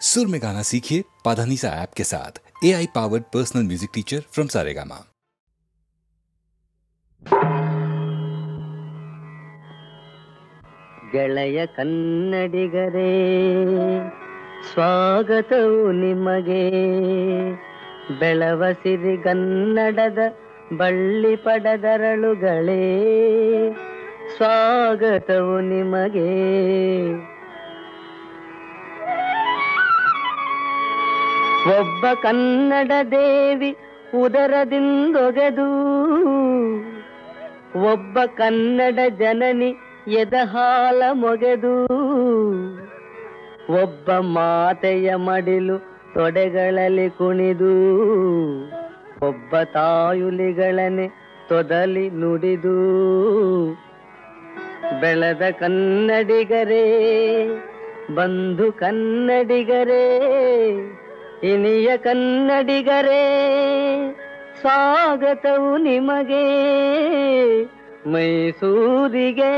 सुर में गाना सीखिए पाधानीसा ऐप के साथ। AI powered personal music teacher from Saregama. ಗೆಳೆಯ ಕನ್ನಡಿಗರೇ ಸ್ವಾಗತವು ನಿಮಗೆ, ಬೆಳವ ಸಿರಿಗನ್ನಡದ ಬಳ್ಳಿ ಪಡದರಳುಗಳೇ ಸ್ವಾಗತವು ನಿಮಗೆ. ಒಬ್ಬ ಕನ್ನಡ ದೇವಿ ಉದರದಿಂದೊಗೆದು, ಒಬ್ಬ ಕನ್ನಡ ಜನನಿ ಎದಹಾಲ ಮೊಗೆದು, ಒಬ್ಬ ಮಾತೆಯ ಮಡಿಲು ತೊಡೆಗಳಲ್ಲಿ ಕುಣಿದು, ಒಬ್ಬ ತಾಯುಲಿಗಳನೆ ತೊದಲಿ ನುಡಿದು, ಬೆಳೆದ ಕನ್ನಡಿಗರೇ ಬಂಧು ಕನ್ನಡಿಗರೇ ಇನಿಯ ಕನ್ನಡಿಗರೇ ಸ್ವಾಗತವು ನಿಮಗೆ ಮೈಸೂರಿಗೆ.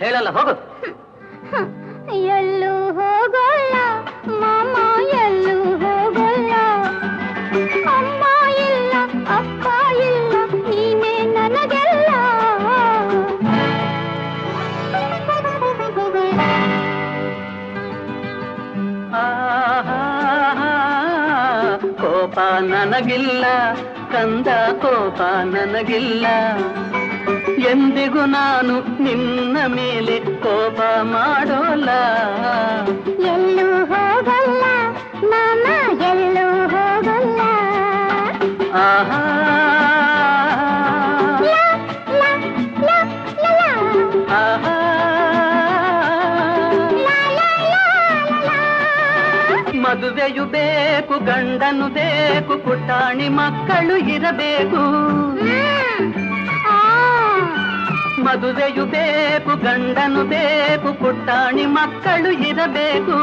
ಹೇಳಲ್ಲ ಹೋಗು. ಎಲ್ಲೂ ಹೋಗಲ್ಲ ಮಾಮ, ಎಲ್ಲೂ ಹೋಗಲ್ಲ. ಅಮ್ಮ ಇಲ್ಲ ಅಪ್ಪ ಇಲ್ಲ, ನೀನೇ ನನಗೆಲ್ಲ. ಕೋಪ ನನಗಿಲ್ಲ ಕಂದ, ಕೋಪ ನನಗಿಲ್ಲ. ಎಂದಿಗೂ ನಾನು ನಿನ್ನ ಮೇಲೆ ಕೋಪ ಮಾಡೋಲ್ಲ. ಎಲ್ಲೂ ಹೋಗಲ್ಲ ಮಾಮ, ಎಲ್ಲೂ ಹೋಗಲ್ಲ. ಆಹಾ ಆಹಾ, ಮದುವೆಯು ಬೇಕು, ಗಂಡನು ಬೇಕು, ಪುಟಾಣಿ ಮಕ್ಕಳು ಇರಬೇಕು. ಮದುವೆಯು ಬೇಕು, ಗಂಡನು ಬೇಕು, ಪುಟಾಣಿ ಮಕ್ಕಳು ಇರಬೇಕು.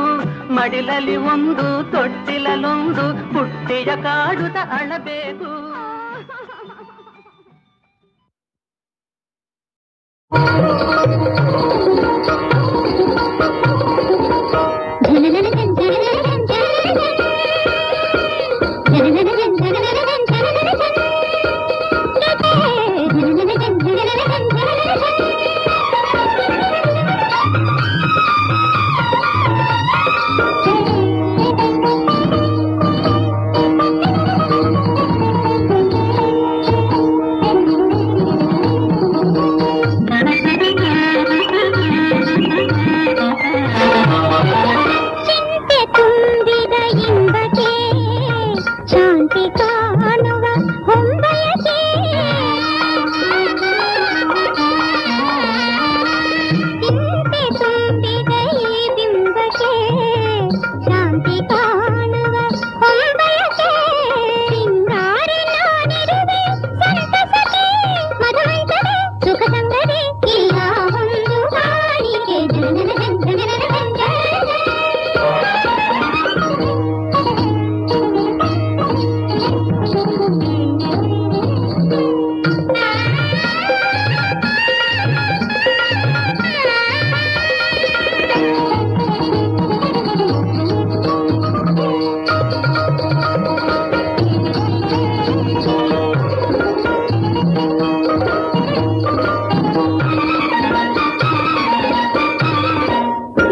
ಮಡಿಲಲ್ಲಿ ಒಂದು, ತೊಟ್ಟಿಲಲ್ಲೊಂದು, ಪುಟ್ಟಿಯ ಕಾಡುತ್ತ ಅಳಬೇಕು.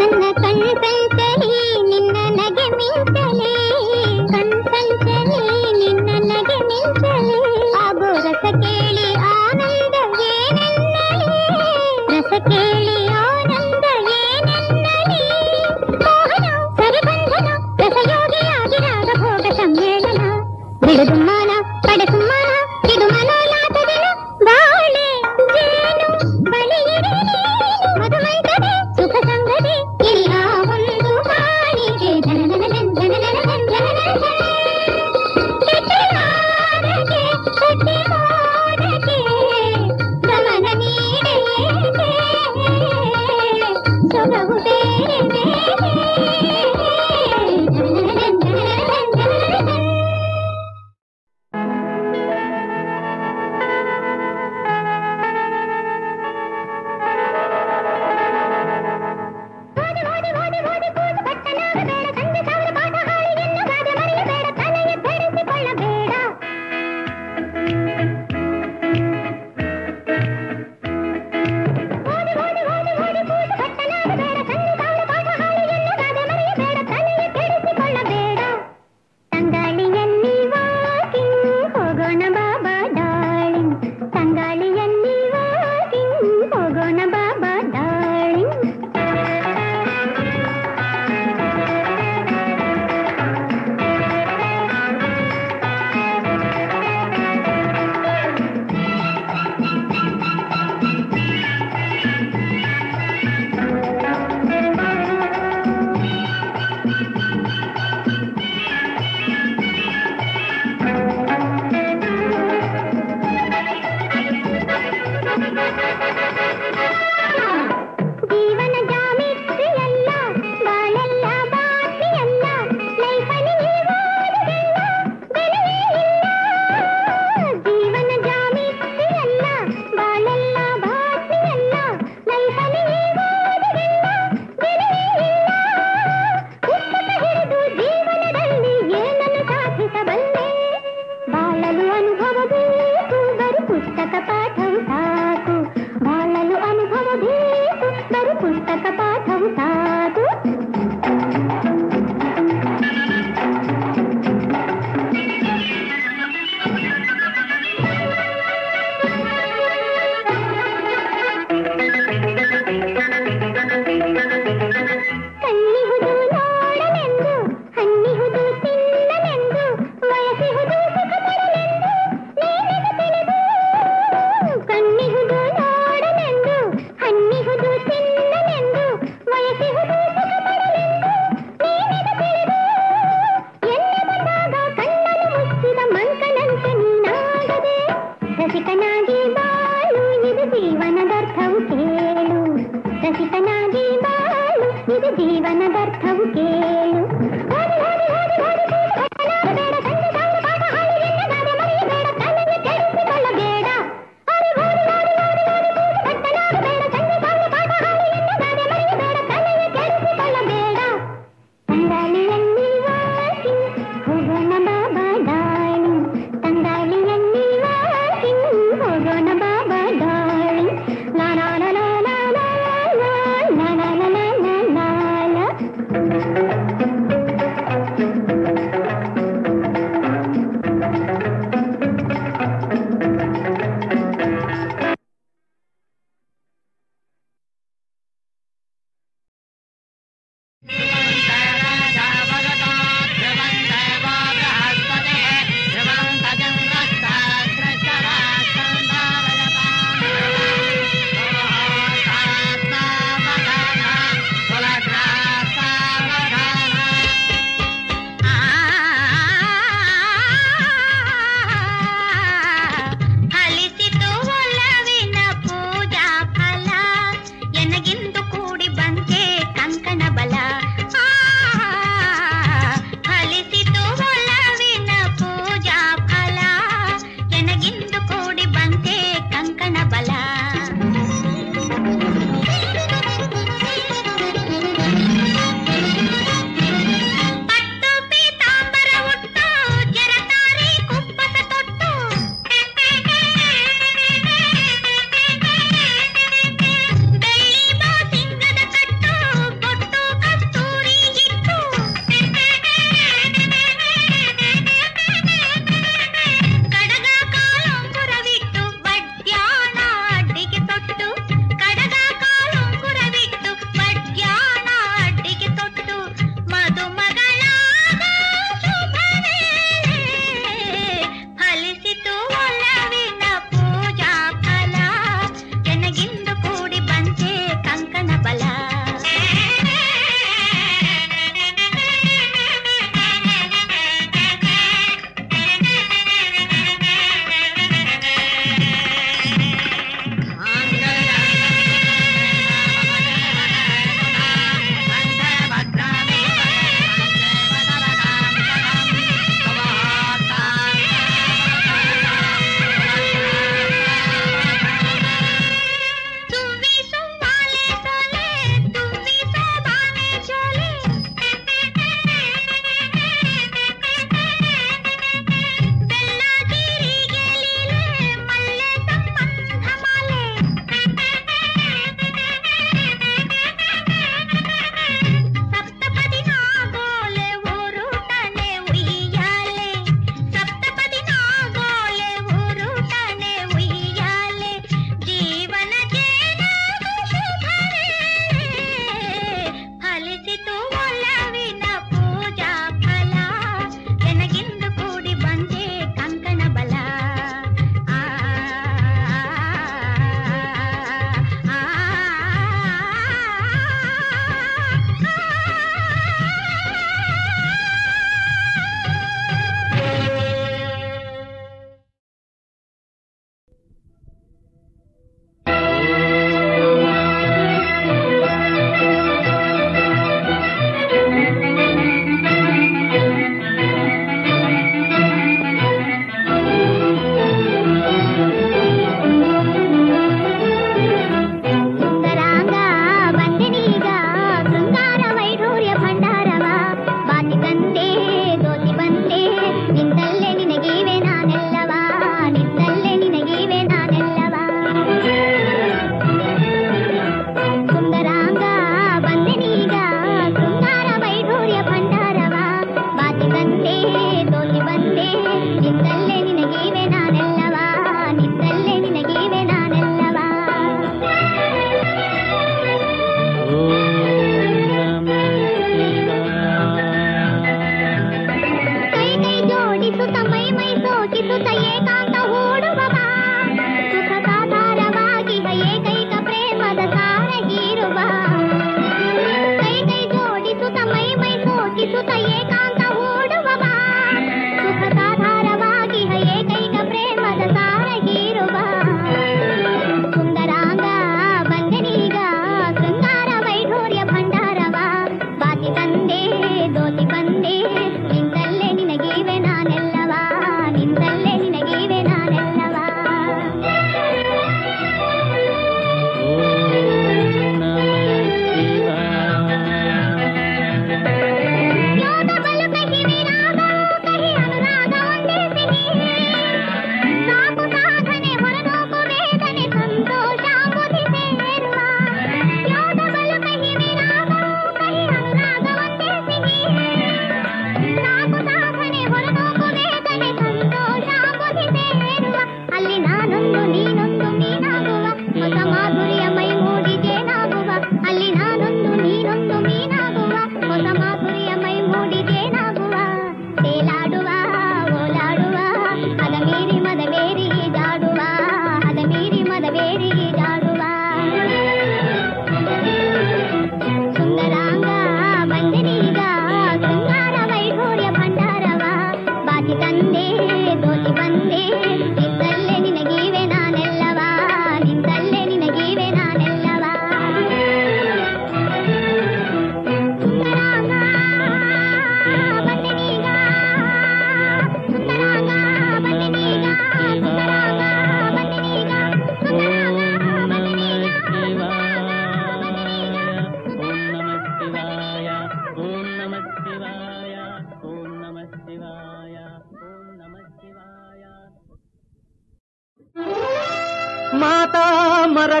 ನನ್ನ ಮುಂತಾದು ಕಣ್ಣಿಹುದು ನೋಡಲೆಂದು ಹಣ್ಣಿಹುದು ತಿನ್ನಲೆಂದು ಬಯಸಿಹುದು ಸುಖ ಪಡಲೆಂದು ನೀನೆಗೆ ತಿಳಿದು ಕಣ್ಣಿಹುದು ನೋಡಲೆಂದು ಹಣ್ಣಿಹುದು ತಿನ್ನಲೆಂದು ಬಯಸಿಹುದು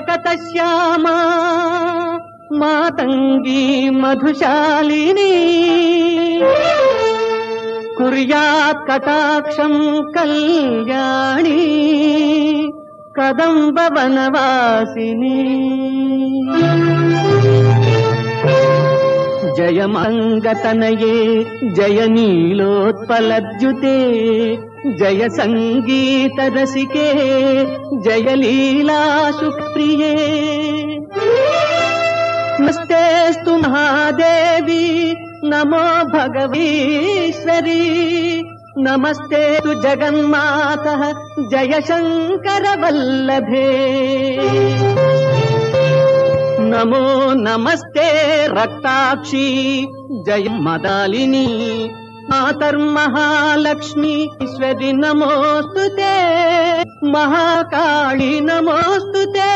ಮರಕತ ಶ್ಯಾಮ ಮಾತಂಗಿ ಮಧುಶಾಲಿನಿ ಕುರ್ಯಾತ್ ಕಟಾಕ್ಷಂ ಕಲ್ಯಾಣಿ ಕದಂಬ ವನವಾಸಿನಿ ಜಯ ಮಂಗತನಯೇ ಜಯ ನೀಲೋತ್ಪಲದ್ಯುತೆ ಜಯ ಸಂಗೀತ ರಸಿಕೆ ಜಯ ಲೀಲಾ ಸುಪ್ರಿಯೇ ನಮಸ್ತೆಸ್ತು ಮಹಾದೇವಿ ನಮೋ ಭಗವೀಶ್ವರಿ ನಮಸ್ತೆ ತು ಜಗನ್ಮಾತಃ ಜಯ ಶಂಕರ ವಲ್ಲಭೇ ನಮೋ ನಮಸ್ತೆ ರಕ್ತಾಕ್ಷಿ ಜಯ ಮದಾಲಿನಿ ಮಾತರ್ಮಹಾಲಕ್ಷ್ಮೀ ಈಶ್ವರಿ ನಮೋಸ್ತುತೆ ಮಹಾಕಾಳಿ ನಮೋಸ್ತುತೆ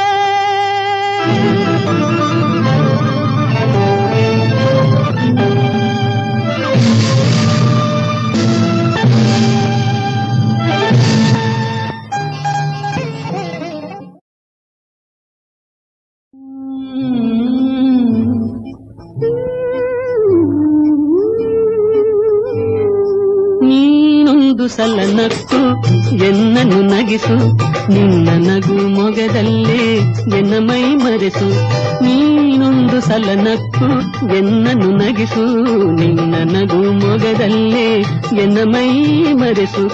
ನೀನೊಂದು ಸಲ ನಕ್ಕು ಎನ್ನನು ನಗಿಸು ನಿನ್ನ ನಗು ಮೊಗದಲ್ಲೇ ಎನ್ನ ಮೈ ಮರೆಸು ನೀನೊಂದು ಸಲ ನಕ್ಕು ಎನ್ನನು ನಗಿಸು ನಿನ್ನ ನಗು ಮೊಗದಲ್ಲೇ ಎನ್ನ ಮೈ ಮರೆಸು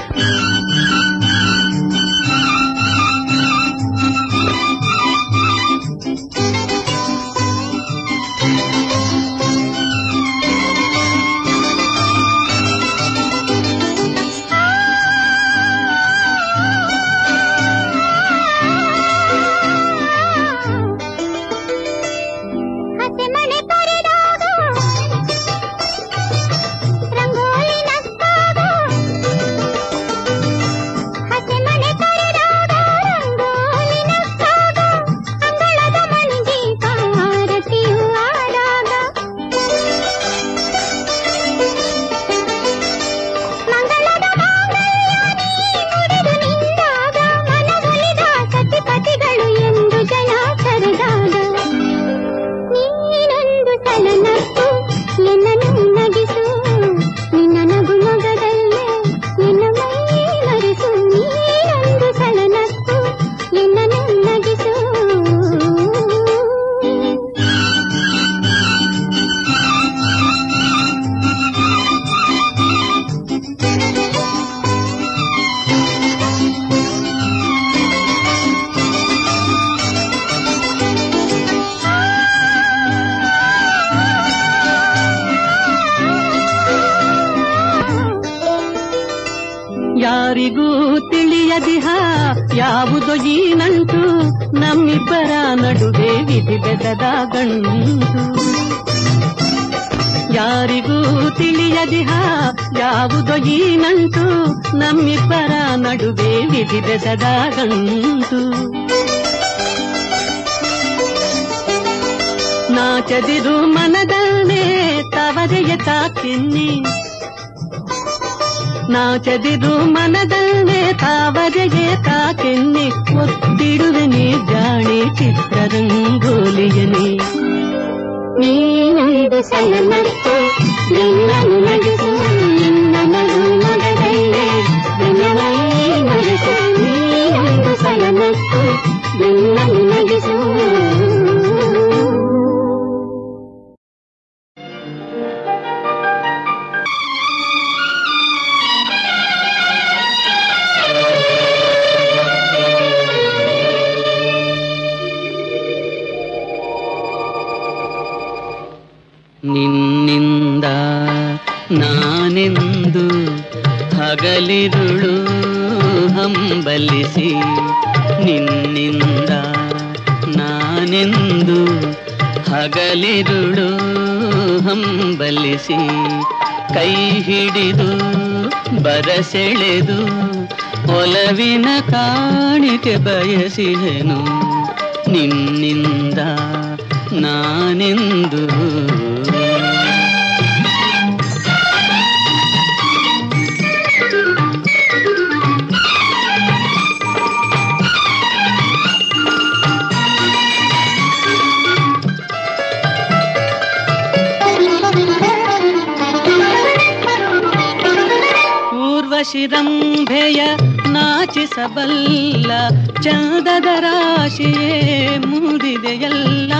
ಯಾರಿಗೂ ತಿಳಿಯದಿಹ ಯಾವುದೋ ಈ ನಂಟು ನಮ್ಮಿಬ್ಬರ ನಡುವೆ ವಿಧಿ ಬೆದದ ಗಂಟು ಯಾರಿಗೂ ತಿಳಿಯದಿಹ ಯಾವುದೋ ಈ ನಂಟು ನಮ್ಮಿಬ್ಬರ ನಡುವೆ ವಿಧಿ ಬೆದದ ಗಂಟು ನಾಚದಿರು ಮನದಲ್ಲೇ ತವರೆಯ ತಾಕಿನ್ನಿ ನಾಚದಿರು ಮನದಲ್ಲೇ ತಾವರೆಗೆ ತಾಕೆನ್ನಿ ಒತ್ತಿಡುವೆ ನೀ ಜಾಣಿ ಚಿತ್ರರಂಗೋಲಿಯನೇ ನೀನೊಂದು ಸಲ ನಕ್ಕು ನಿನ್ನನ್ನು ನಗಿಸು ನಿನ್ನ ನಗು ಮೊಗದಲ್ಲೇ ನಿನ್ನ ಮೈ ಮರೆಸು ನೀನೊಂದು ಸಲ ನಕ್ಕು ನಿನ್ನನ್ನು ನಗಿಸು ನಿನ್ನಿಂದ ನಾನೆಂದು ಹಗಲಿರುಳು ಹಂಬಲಿಸಿ ನಿನ್ನಿಂದ ನಾನೆಂದು ಹಗಲಿರುಳು ಹಂಬಲಿಸಿ ಕೈ ಹಿಡಿದು ಬರಸೆಳೆದು ಒಲವಿನ ಕಾಣಿಕೆ ಬಯಸಿದೆನು ನಿನ್ನಿಂದ ನಾನೆಂದು ಊರ್ವಶಿರಂಭೆಯ ನಾಚಿಸಬಲ್ಲ ಚಂದದ ರಾಶಿಯೇ ಮುದಿದೆಯಲ್ಲ.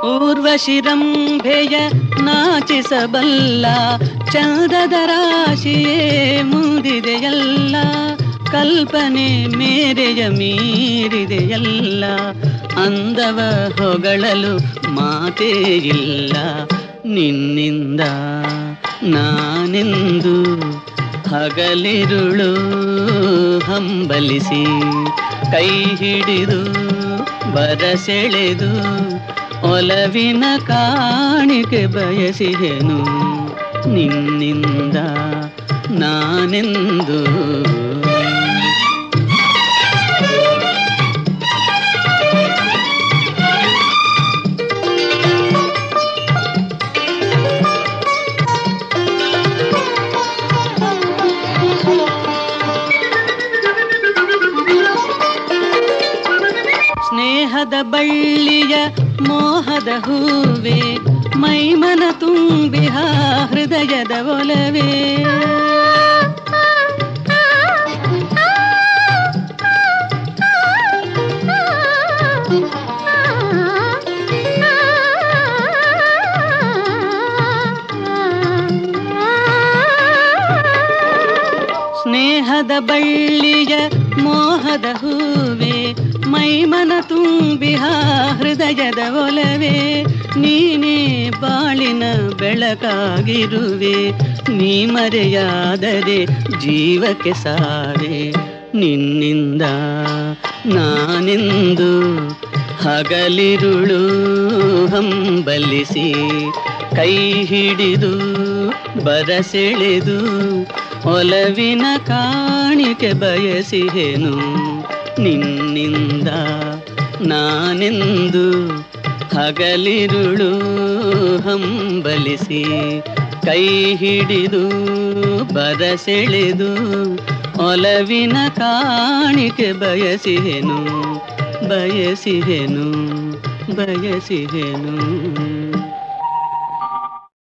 ಊರ್ವಶಿರಂಭೆಯ ನಾಚಿಸಬಲ್ಲ ಚಂದದ ರಾಶಿಯೇ ಮುದಿದೆಯಲ್ಲ. ಕಲ್ಪನೆ ಮೇರೆಯ ಮೀರಿದೆಯಲ್ಲ. ಅಂದವ ಹೊಗಳಲು ಮಾತೇ ಇಲ್ಲ. ನಿನ್ನಿಂದ ನಾನೆಂದು ಹಗಲಿರುಳು ಹಂಬಲಿಸಿ ಕೈ ಹಿಡಿದು ಬರಸೆಳೆದು ಒಲವಿನ ಕಾಣಿಕೆ ಬಯಸಿದೆನು. ನಿನ್ನಿಂದ ನಾನೆಂದು ಸ್ನೇಹದ ಬಳ್ಳಿಯ ಮೋಹದ ಹೂವೆ ಮೈಮನ ತುಂಬಿಹ ಹೃದಯದ ಒಲವೇ. ಸ್ನೇಹದ ಬಳ್ಳಿಯ ಮೋಹದ ಹೂವೆ ಮೈಮನ ತುಂಬಿಹ ಹೃದಯದ ಒಲವೇ. ನೀನೇ ಬಾಳಿನ ಬೆಳಕಾಗಿರುವೆ. ನೀ ಮರೆಯಾದರೆ ಜೀವಕ್ಕೆ ಸಾರೆ. ನಿನ್ನಿಂದ ನಾನೆಂದು ಹಗಲಿರುಳು ಹಂಬಲಿಸಿ ಕೈ ಹಿಡಿದು ಬರಸೆಳೆದು ಒಲವಿನ ಕಾಣಿಕೆ ಬಯಸಿದೆನು. ನಿನ್ನಿಂದ ನಾನೆಂದು ಹಗಲಿರುಳು ಹಂಬಲಿಸಿ ಕೈ ಹಿಡಿದು ಬರಸೆಳೆದು ಒಲವಿನ ಕಾಣಿಕೆ ಬಯಸಿದೆನು ಬಯಸಿದೆನು ಬಯಸಿದೆನು.